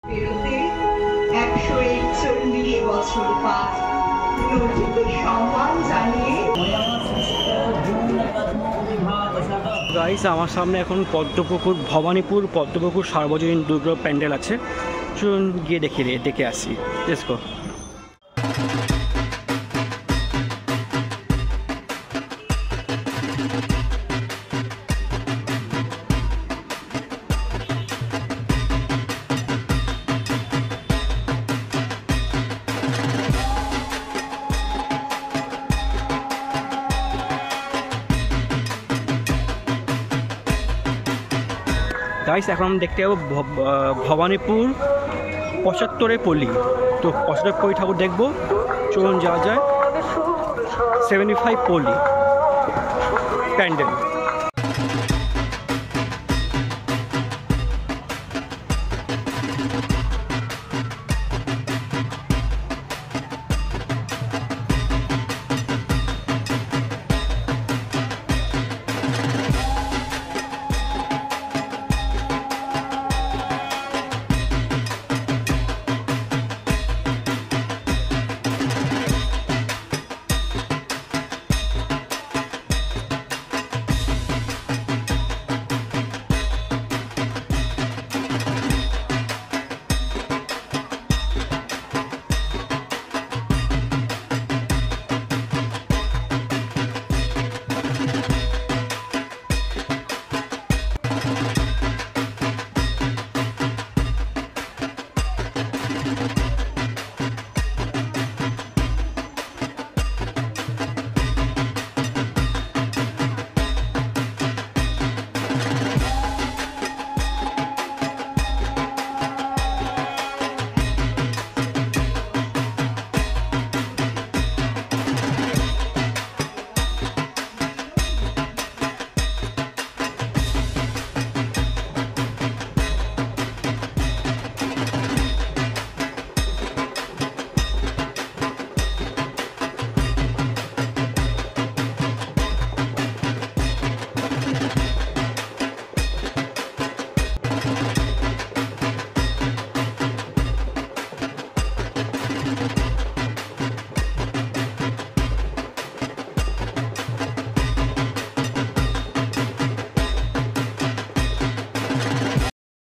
পেরোতে 141 বছর পার নদীকে সম্মান জানিয়ে গাইস আমার সামনে এখন পদ্মপুকুর ভবানীপুর পদ্মপুকুর সার্বজনীন দুর্গা প্যান্ডেল আছে। চলুন গিয়ে দেখে আসি। Let's go. গাইস এখন আমি দেখতে যাবো ভবানীপুর 75 পল্লী। তো 75 পল্লী ঠাকুর দেখবো। চলুন যাওয়া যায়। 75 পল্লী প্যান্ডেল।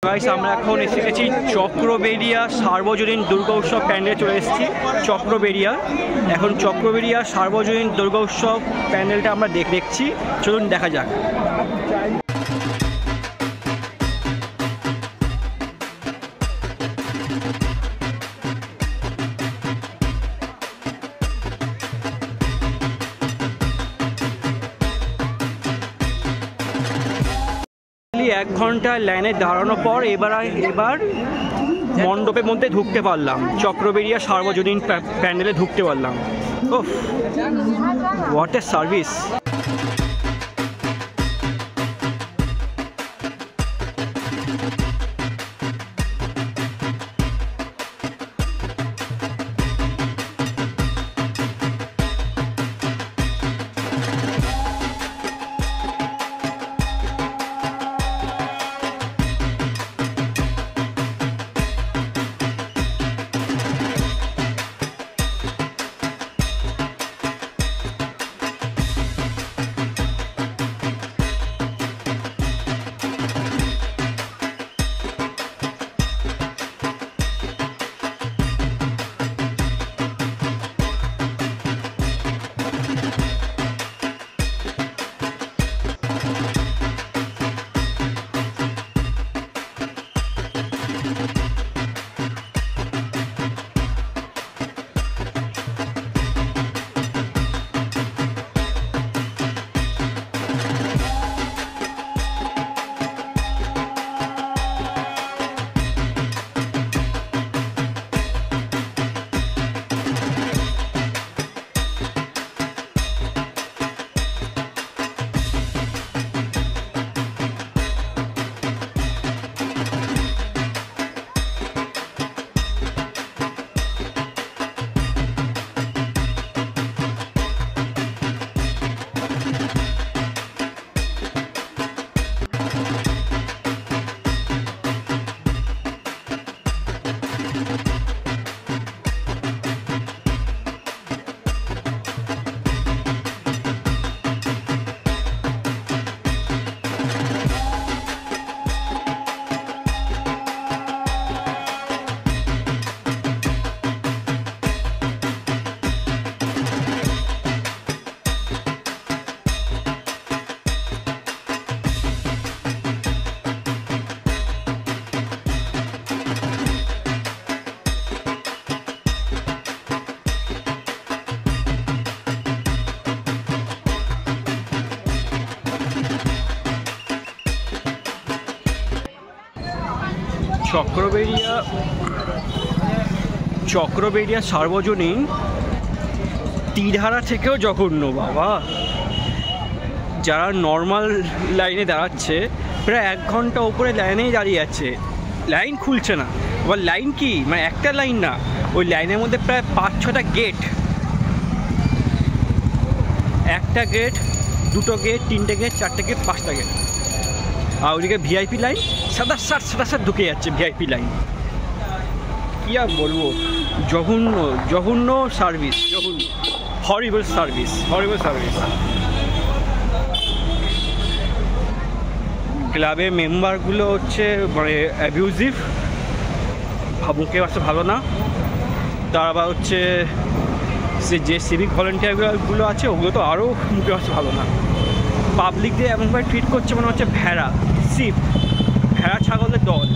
গাইস আমরা এখন এসে গেছি চক্রবেড়িয়া সার্বজনীন দুর্গা উৎসব প্যান্ডেলে চলে এসেছি। চক্রবেড়িয়া এখন চক্রবেড়িয়া সার্বজনীন দুর্গা উৎসব প্যান্ডেলটা আমরা দেখছি। চলুন দেখা যাক। এক ঘন্টা লাইনে দাঁড়ানোর পর এবার মণ্ডপের মধ্যে ঢুকতে পারলাম। চক্রবেড়িয়া সার্বজনীন প্যান্ডেলে ঢুকতে পারলাম। ওহ, হোয়াট এ সার্ভিস। চক্রবেড়িয়া সার্বজনীন তীরহারা থেকেও জঘন্য বাবা। যারা নর্মাল লাইনে দাঁড়াচ্ছে প্রায় 1 ঘন্টা উপরে লাইনেই দাঁড়িয়ে আছে, লাইন খুলছে না। এবার লাইন কি, মানে একটা লাইন না, ওই লাইনের মধ্যে প্রায় 5-6টা গেট, 1টা গেট, 2টো গেট, 3টে গেট, 4টে গেট, 5টা গেট। আর ওইদিকে ভিআইপি লাইন সাদা ঢুকে যাচ্ছে ভিআইপি লাইন। কী আর বলবো, জঘন্য সার্ভিস, হরিবল সার্ভিস। ক্লাবের মেম্বারগুলো হচ্ছে মানে অ্যাবিউজিভ, মুখে বাসা ভালো না। তার আবার হচ্ছে যে সিভিক ভলেন্টিয়ারগুলো আছে ওগুলো তো আরও মুখে বাসা ভালো না। পাবলিকদের এমনভাবে ট্রিট করছে মনে হচ্ছে ভেড়া ছাগলের দল,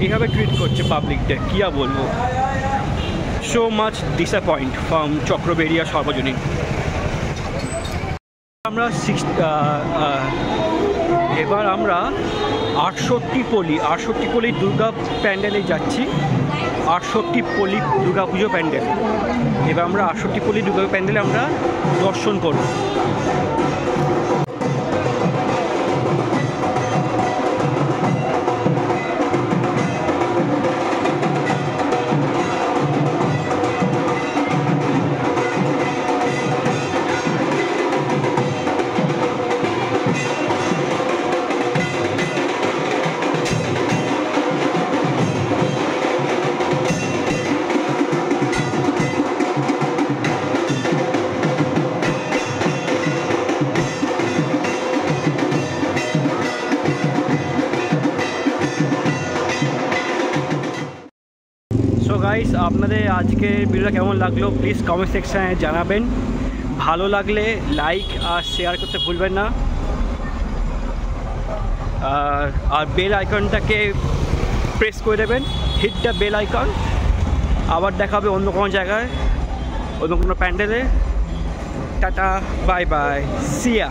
এইভাবে ট্রিট করছে পাবলিকদের। কী আর বলবো, so much disappoint from Chakraberia সার্বজনীন। এবার আমরা 68 পল্লী দুর্গা প্যান্ডেলে যাচ্ছি। 68 পল্লী দুর্গা পুজো প্যান্ডেল। এবার আমরা 68 পল্লী দুর্গা প্যান্ডেলে আমরা দর্শন করব। সো গাইস, আপনাদের আজকের ভিডিওটা কেমন লাগলো প্লিজ কমেন্ট সেকশানে জানাবেন। ভালো লাগলে লাইক আর শেয়ার করতে ভুলবেন না। আর বেল আইকনটাকে প্রেস করে দেবেন, হিট দ্য বেল আইকন। আবার দেখা হবে অন্য কোনো জায়গায়, অন্য কোনো প্যান্ডেলে। টাটা, বাই বাই, সি ইয়া।